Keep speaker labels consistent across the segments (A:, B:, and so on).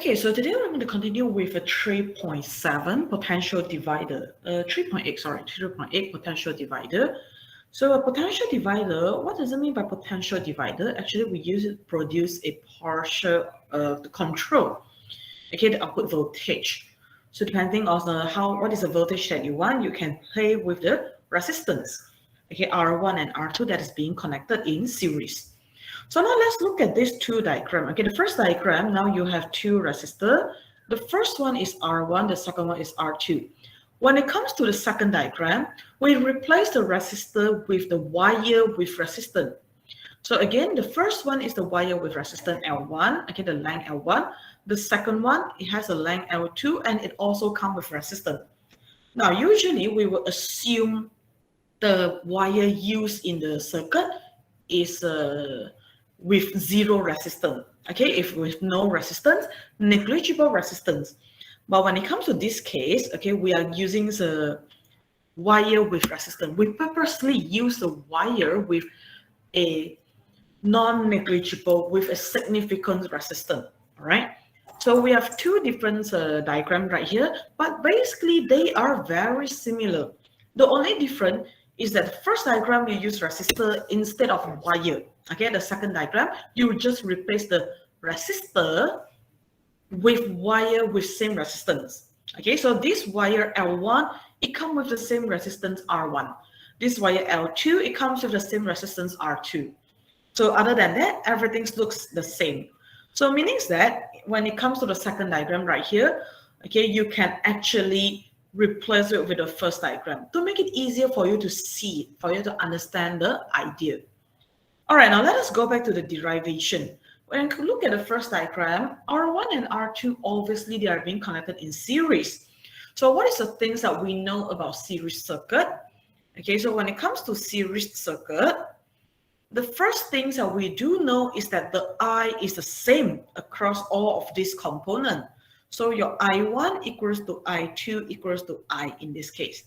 A: Okay, so today we're going to continue with a 3.7 potential divider, 3.8, sorry, 3.8 potential divider. So a potential divider, what does it mean by potential divider? Actually, we use it to produce a partial control, okay, the output voltage. So depending on what is the voltage that you want, you can play with the resistance, okay, R1 and R2 that is being connected in series. So now let's look at these two diagrams. Okay, the first diagram, now you have two resistors. The first one is R1, the second one is R2. When it comes to the second diagram, we replace the resistor with the wire with resistance. So again, the first one is the wire with resistance L1, okay, the length L1. The second one, it has a length L2 and it also comes with resistance. Now, usually we will assume the wire used in the circuit is with zero resistance, okay, if with no resistance, negligible resistance. But when it comes to this case, okay, we are using the wire with resistance. We purposely use the wire with a non-negligible, with a significant resistance, all right? So we have two different diagrams right here, but basically they are very similar. The only difference is that the first diagram you use resistor instead of wire. Okay, the second diagram, you just replace the resistor with wire with same resistance. Okay, so this wire L1, it comes with the same resistance R1. This wire L2, it comes with the same resistance R2. So other than that, everything looks the same. So meaning that when it comes to the second diagram right here, okay, you can actually replace it with the first diagram to make it easier for you to see, for you to understand the idea. All right, now let us go back to the derivation. When you look at the first diagram, R1 and R2, obviously they are being connected in series. So what is the things that we know about series circuit? Okay, so when it comes to series circuit, the first things that we do know is that the I is the same across all of these components. So your I1 equals to I2 equals to I in this case.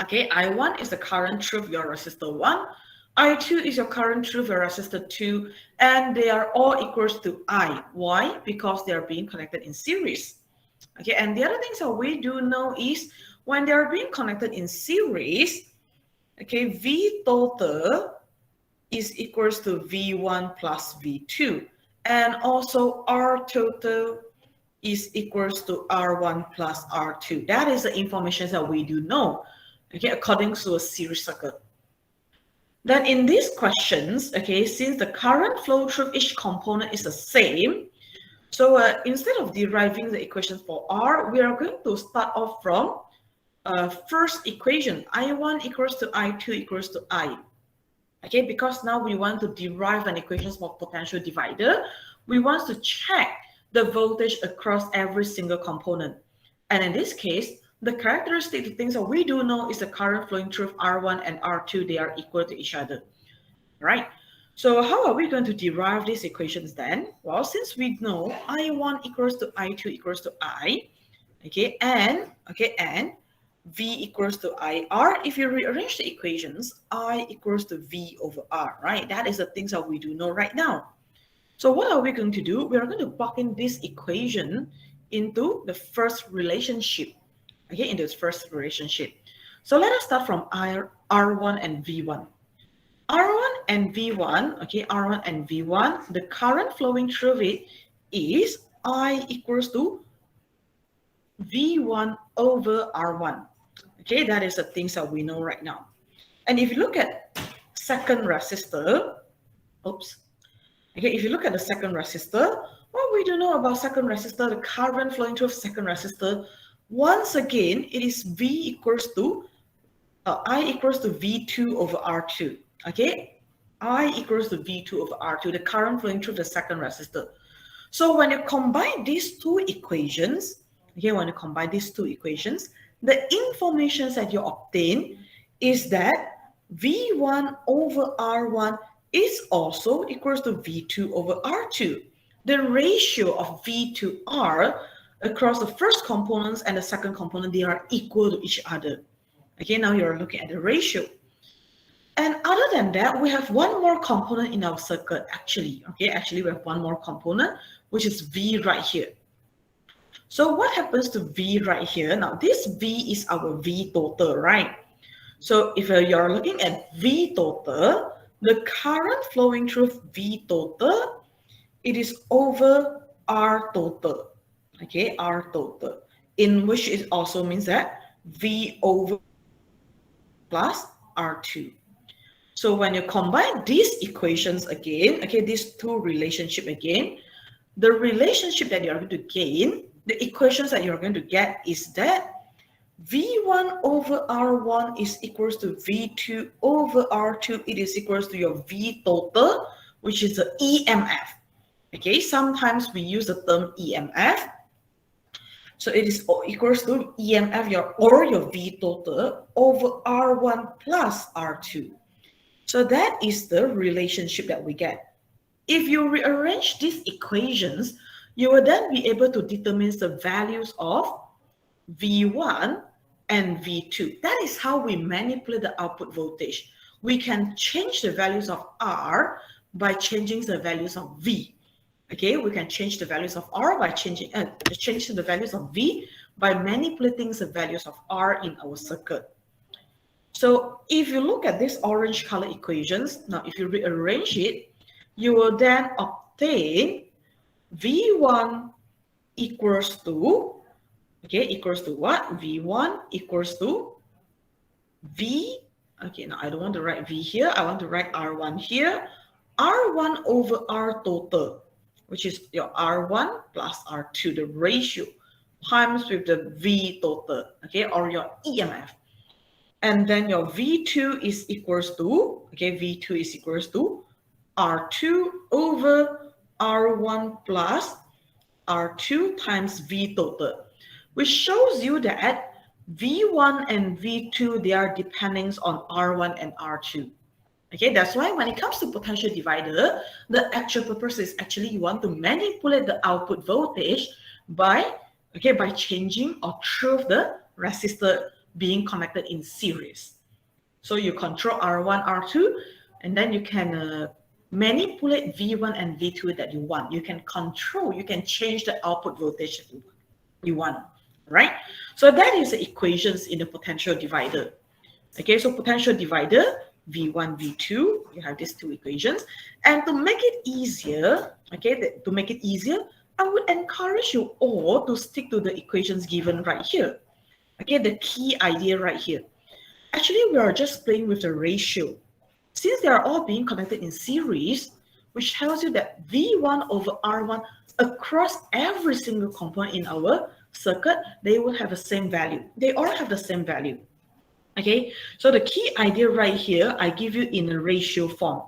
A: Okay, I1 is the current through your resistor 1. I2 is your current through your resistor 2. And they are all equals to I. Why? Because they are being connected in series. Okay, and the other things that we do know is when they are being connected in series, okay, V total is equals to V1 plus V2. And also R total is equals to R1 plus R2. That is the information that we do know, okay, according to a series circuit. Then in these questions, okay, since the current flow through each component is the same, so instead of deriving the equations for R, we are going to start off from first equation, I1 equals to I2 equals to I. Okay, because now we want to derive an equation for potential divider, we want to check the voltage across every single component. And in this case, the characteristic, the things that we do know is the current flowing through R1 and R2, they are equal to each other, right? So how are we going to derive these equations then? Well, since we know I1 equals to I2 equals to I, okay, and V equals to IR, if you rearrange the equations, I equals to V over R, right? That is the things that we do know right now. So what are we going to do? We are going to plug in this equation into the first relationship, okay, in this first relationship. So let us start from R1 and V1. R1 and V1, okay, R1 and V1, the current flowing through it is I equals to V1 over R1. Okay, that is the things that we know right now. And if you look at second resistor, okay, if you look at the second resistor, what we do know about second resistor, the current flowing through second resistor, once again, it is V equals to, I equals to V2 over R2, okay? I equals to V2 over R2, the current flowing through the second resistor. So when you combine these two equations, okay, when you combine these two equations, the information that you obtain is that V1 over R1 is also equals to V2 over R2. The ratio of V to R across the first components and the second component, they are equal to each other. Okay, now you're looking at the ratio. And other than that, we have one more component in our circuit, actually. Okay, actually we have one more component, which is V right here. So what happens to V right here? Now this V is our V total, right? So if you're looking at V total, the current flowing through V total, it is over R total, okay, R total, in which it also means that V over plus R2. So when you combine these equations again, okay, these two relationship again, the relationship that you're going to gain, the equations that you're going to get is that V1 over R1 is equals to V2 over R2. It is equals to your V total, which is the EMF. Okay, sometimes we use the term EMF. So it is equals to EMF or your V total over R1 plus R2. So that is the relationship that we get. If you rearrange these equations, you will then be able to determine the values of V1 and V2. That is how we manipulate the output voltage. We can change the values of R by changing the values of V. Okay, we can change the values of R by changing the values of V by manipulating the values of R in our circuit. So if you look at these orange color equations, now if you rearrange it, you will then obtain V1 equals to, okay, equals to what? V1 equals to V, okay, now I don't want to write V here, I want to write R1 here, R1 over R total, which is your R1 plus R2, the ratio, times with the V total, okay, or your EMF. And then your V2 is equals to, okay, V2 is equals to R2 over R1 plus R2 times V total, which shows you that V1 and V2, they are depending on R1 and R2. Okay, that's why when it comes to potential divider, the actual purpose is actually you want to manipulate the output voltage by, okay, by changing or through the resistor being connected in series. So you control R1, R2, and then you can manipulate V1 and V2 that you want. You can control, you can change the output voltage you want, right? So that is the equations in the potential divider. Okay, so potential divider, V1, V2, you have these two equations. And to make it easier, okay, to make it easier, I would encourage you all to stick to the equations given right here. Okay, the key idea right here. Actually, we are just playing with the ratio. Since they are all being connected in series, which tells you that V1 over R1 across every single component in our circuit, they will have the same value. They all have the same value. Okay, so the key idea right here, I give you in a ratio form.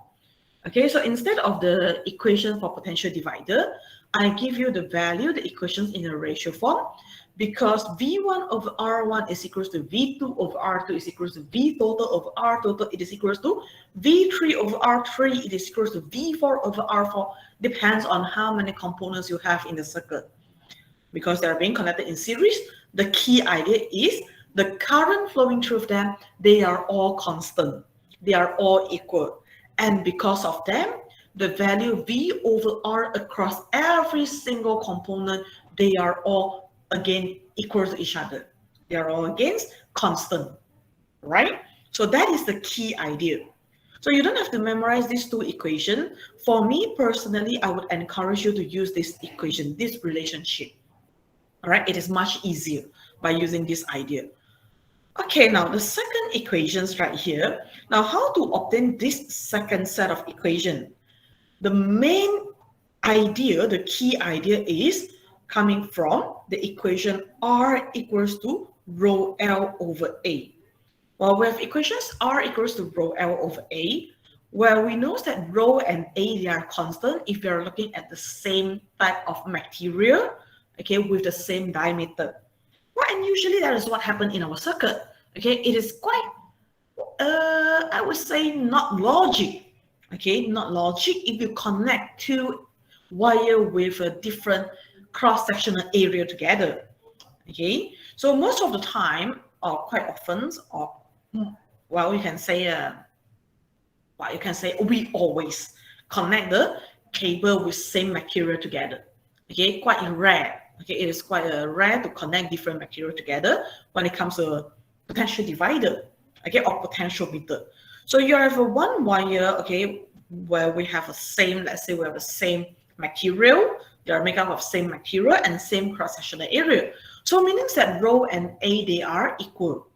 A: Okay, so instead of the equation for potential divider, I give you the value, the equations in a ratio form, because V1 over R1 is equals to V2 over R2 is equals to V total over R total, it is equals to V3 over R3, it is equals to V4 over R4, depends on how many components you have in the circuit. Because they are being connected in series, the key idea is the current flowing through them, they are all constant. They are all equal. And because of them, the value V over R across every single component, they are all again equal to each other. They are all against constant, right? So that is the key idea. So you don't have to memorize these two equations. For me personally, I would encourage you to use this equation, this relationship. All right, it is much easier by using this idea. Okay, now the second equations right here. Now how to obtain this second set of equation? The main idea, the key idea is coming from the equation R equals to rho L over A. Well, we have equations R equals to rho L over A, where we know that rho and A, they are constant if we are looking at the same type of material, okay, with the same diameter. Well, and usually that is what happens in our circuit. Okay, it is quite, I would say, not logic. Okay, not logic if you connect two wire with a different cross-sectional area together. Okay, so most of the time, or quite often, or well, you can say, we always connect the cable with same material together. Okay, quite rare. Okay, it is quite rare to connect different material together when it comes to potential divider, okay, or potentiometer. So you have a one wire, okay, where we have a same, let's say we have the same material, they are made up of same material and same cross-sectional area. So meaning that rho and A, they are equal.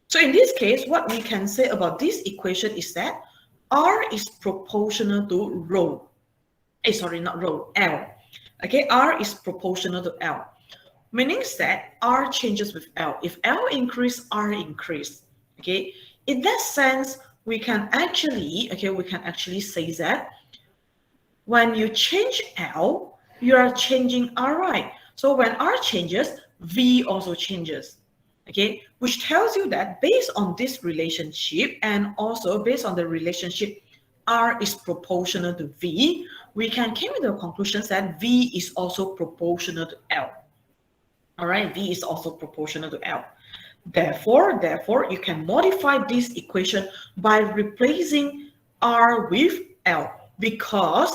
A: So in this case, what we can say about this equation is that R is proportional to rho. Sorry, not rho, L. Okay, R is proportional to L. Meaning that R changes with L. If L increase, R increase. Okay, in that sense, we can actually say that when you change L, you are changing R, right? So when R changes, V also changes. Okay, which tells you that based on this relationship and also based on the relationship R is proportional to V, we can come to the conclusion that V is also proportional to L. All right, V is also proportional to L. Therefore, you can modify this equation by replacing R with L because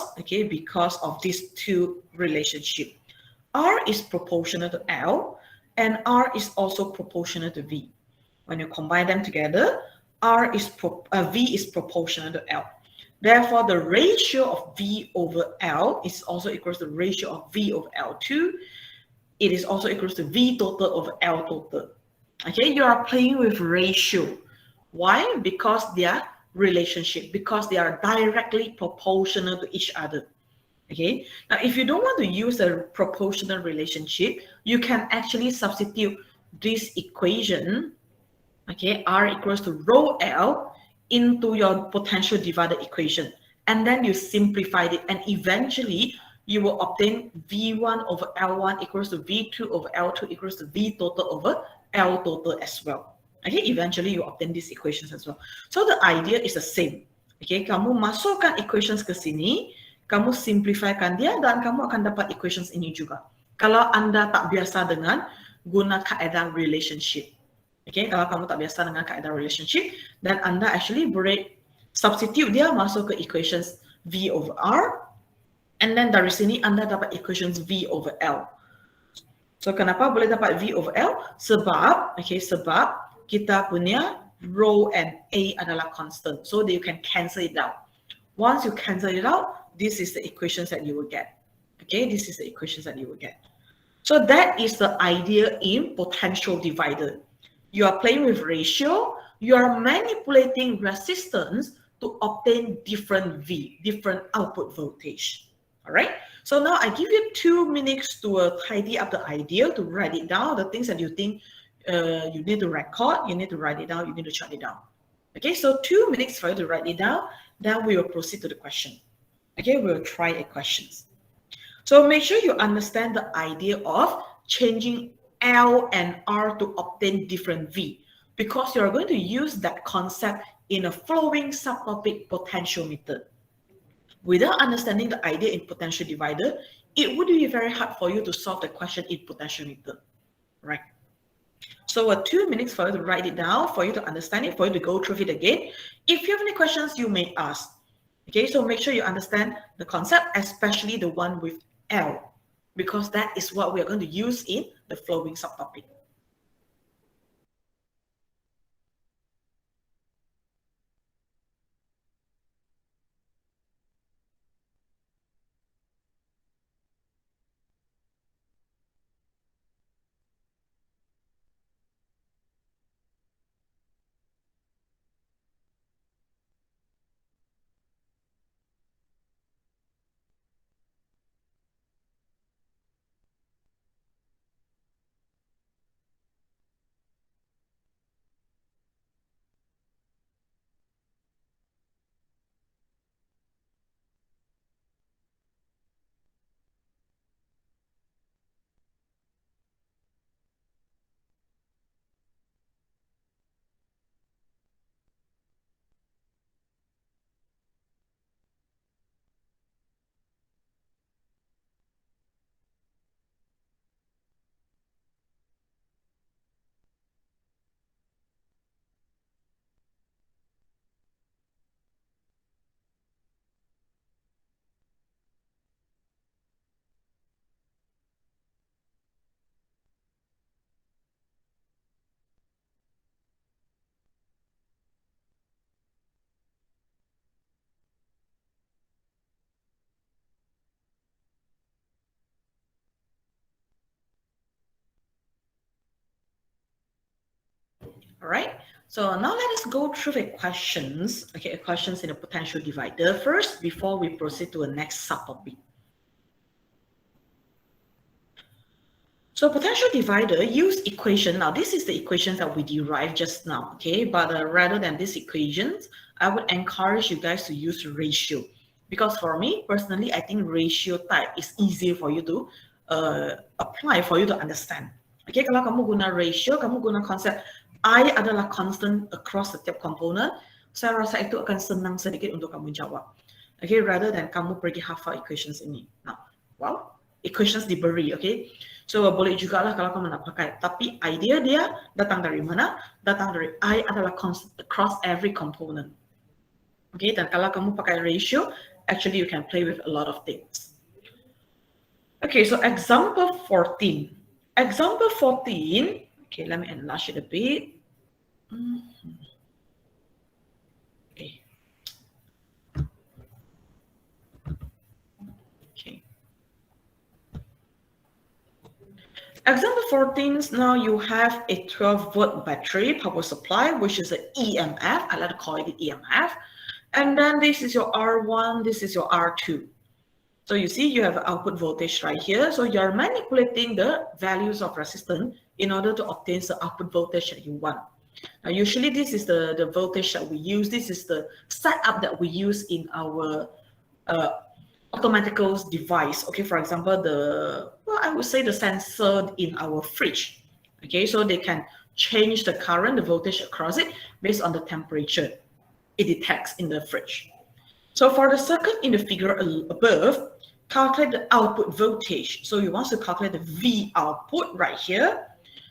A: of these two relationship. R is proportional to L and R is also proportional to V. When you combine them together, V is proportional to L. Therefore, the ratio of V over L is also equals to the ratio of V over L2. It is also equals to V total over L total. Okay, you are playing with ratio. Why? Because they are relationship, because they are directly proportional to each other. Okay, now if you don't want to use a proportional relationship, you can actually substitute this equation, okay, R equals to rho L, into your potential divider equation, and then you simplify it, and eventually you will obtain V1 over L1 equals to V2 over L2 equals to V total over L total as well. Okay, eventually you obtain these equations as well. So the idea is the same. Okay, kamu masukkan equations ke sini, kamu simplifykan dia, dan kamu akan dapat equations ini juga. Kalau Anda tak biasa dengan guna kaedah relationship. Okay, kalau kamu tak biasa dengan kaedah relationship, dan Anda actually boleh substitute dia masuk ke equations V over R, and then dari sini Anda dapat equations V over L. So kenapa boleh dapat V over L? Sebab kita punya rho and A adalah constant. So that you can cancel it out. Once you cancel it out, this is the equations that you will get. Okay, this is the equations that you will get. So that is the idea in potential divider. You are playing with ratio, you are manipulating resistance to obtain different V, different output voltage. All right. So now I give you 2 minutes to tidy up the idea, to write it down, the things that you think you need to record, you need to write it down, you need to jot it down. Okay, so 2 minutes for you to write it down, then we will proceed to the question. Okay, we'll try a questions. So make sure you understand the idea of changing L and R to obtain different V, because you're going to use that concept in a flowing subtopic potentiometer. Without understanding the idea in potential divider, it would be very hard for you to solve the question in potentiometer, right? So 2 minutes for you to write it down, for you to understand it, for you to go through it again. If you have any questions, you may ask. Okay, so make sure you understand the concept, especially the one with L, because that is what we are going to use in the flowing subtopic. All right. So now let us go through the questions. Okay, questions in a potential divider first before we proceed to the next subtopic. So potential divider use equation. Now this is the equations that we derived just now, okay? But rather than these equations, I would encourage you guys to use ratio. Because for me, personally, I think ratio type is easier for you to apply, for you to understand. Okay, kalau kamu guna ratio, kamu guna konsep I adalah constant across setiap component, saya rasa itu akan senang sedikit untuk kamu jawab. Okay, rather than kamu pergi hafal equations ini. Now, well, equations diberi, okay? So boleh juga lah kalau kamu nak pakai. Tapi idea dia datang dari mana? Datang dari I adalah constant across every component. Okay, dan kalau kamu pakai ratio, actually you can play with a lot of things. Okay, so example 14. Example 14, okay, let me enlarge it a bit. Okay. Example 14, now you have a 12-volt battery power supply, which is an EMF. I like to call it EMF. And then this is your R1, this is your R2. So you see you have output voltage right here. So you're manipulating the values of resistance in order to obtain the output voltage that you want. Now, usually this is the voltage that we use. This is the setup that we use in our automatical device. Okay, for example, I would say the sensor in our fridge. Okay, so they can change the current, the voltage across it based on the temperature it detects in the fridge. So for the circuit in the figure above, calculate the output voltage. So you want to calculate the V output right here.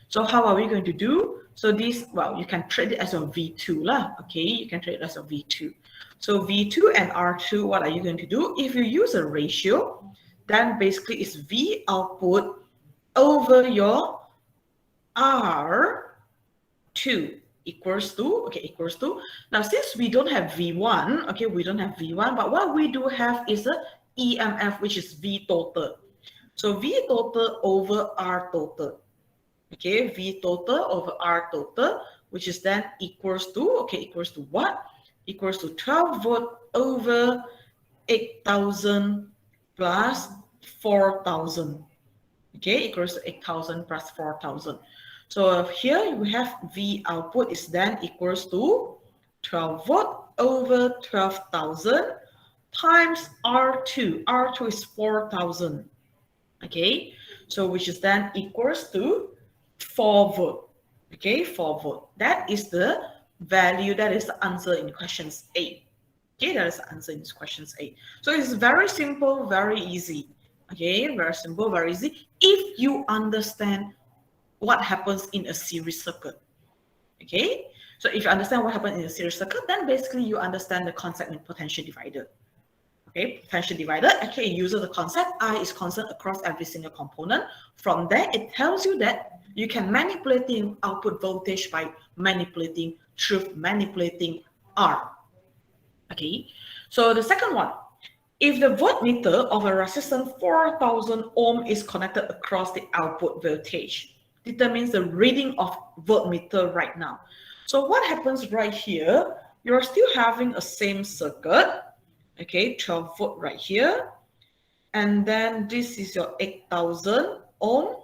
A: So how are we going to do? So this, well, you can treat it as a V2 lah. Okay, you can treat it as a V2. So V2 and R2, what are you going to do? If you use a ratio, then basically it's V output over your R2 equals to, now since we don't have V1, okay, we don't have V1, but what we do have is a EMF, which is V total. So V total over R total. Okay, V total over R total, which is then equals to, equals to what? Equals to 12 volt over 8,000 plus 4,000. Okay, equals to 8,000 plus 4,000. So here we have V output is then equals to 12 volt over 12,000 times R2. R2 is 4,000. Okay, so which is then equals to 4 volt. Okay, 4 volt. That is the value, that is the answer in questions 8. Okay, that is the answer in questions 8. So it's very simple, very easy. Okay, very simple, very easy. If you understand what happens in a series circuit. Okay, so if you understand what happens in a series circuit, then basically you understand the concept in potential divider. Okay, potential divider actually uses the concept I is constant across every single component. From there, it tells you that you can manipulate the output voltage by manipulating R. Okay, so the second one, if the voltmeter of a resistance 4,000 ohm is connected across the output voltage, determines the reading of voltmeter right now. So what happens right here, you're still having a same circuit. Okay, 12 volt right here. And then this is your 8,000 ohm.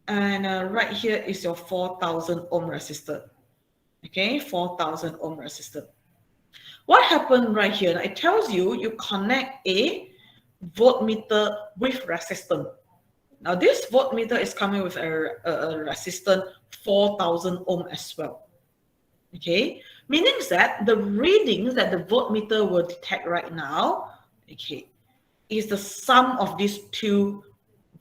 A: And right here is your 4,000 ohm resistor. Okay, 4,000 ohm resistor. What happened right here? It tells you you connect a voltmeter with resistance. Now this voltmeter is coming with a resistance 4,000 ohm as well. Okay, meaning that the readings that the voltmeter will detect right now, okay, is the sum of these two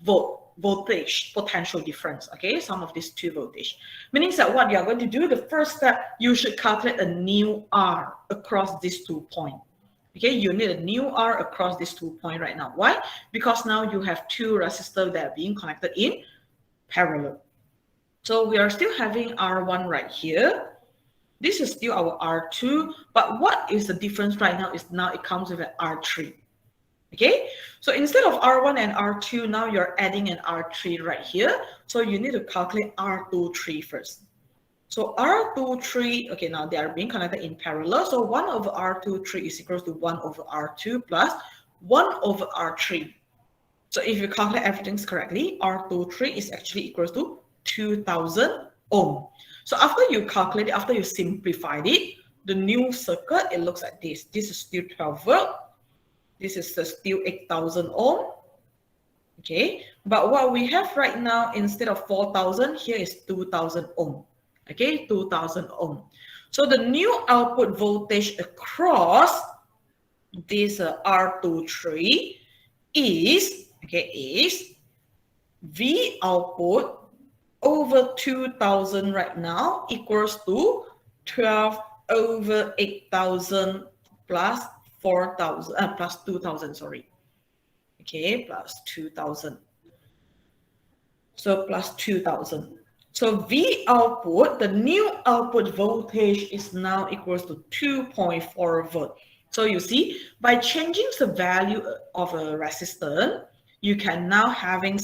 A: voltage potential difference. Okay, sum of these two voltage. Meaning that what you are going to do, the first step, you should calculate a new R across these 2 points. Okay, you need a new R across these 2 points right now. Why? Because now you have two resistors that are being connected in parallel. So we are still having R1 right here. This is still our R2, but what is the difference right now is now it comes with an R3. Okay, so instead of R1 and R2, now you're adding an R3 right here. So you need to calculate R23 first. So R23, okay, now they are being connected in parallel. So 1 over R23 is equal to 1 over R2 plus 1 over R3. So if you calculate everything correctly, R23 is actually equal to 2000 ohm. So after you calculate it, after you simplified it, the new circuit, it looks like this. This is still 12 volt. This is still 8000 ohm. Okay, but what we have right now, instead of 4000, here is 2000 ohm. Okay, 2000 ohm. So the new output voltage across this R23 is, okay, is V output over 2000 right now equals to 12 over 8000 plus 4000 plus 2000, sorry. Okay, plus 2000. So plus 2000. So V output, the new output voltage is now equals to 2.4 volt. So you see, by changing the value of a resistor, you can now having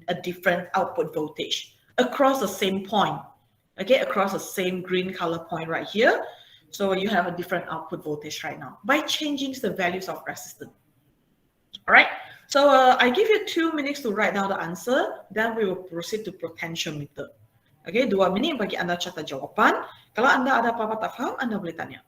A: a different output voltage across the same point. Okay, across the same green color point right here. So you have a different output voltage right now by changing the values of resistance. All right. So I give you 2 minutes to write down the answer. Then we will proceed to potentiometer. Okay, 2 minit bagi Anda catat jawapan. Kalau Anda ada apa-apa tak faham, Anda boleh tanya.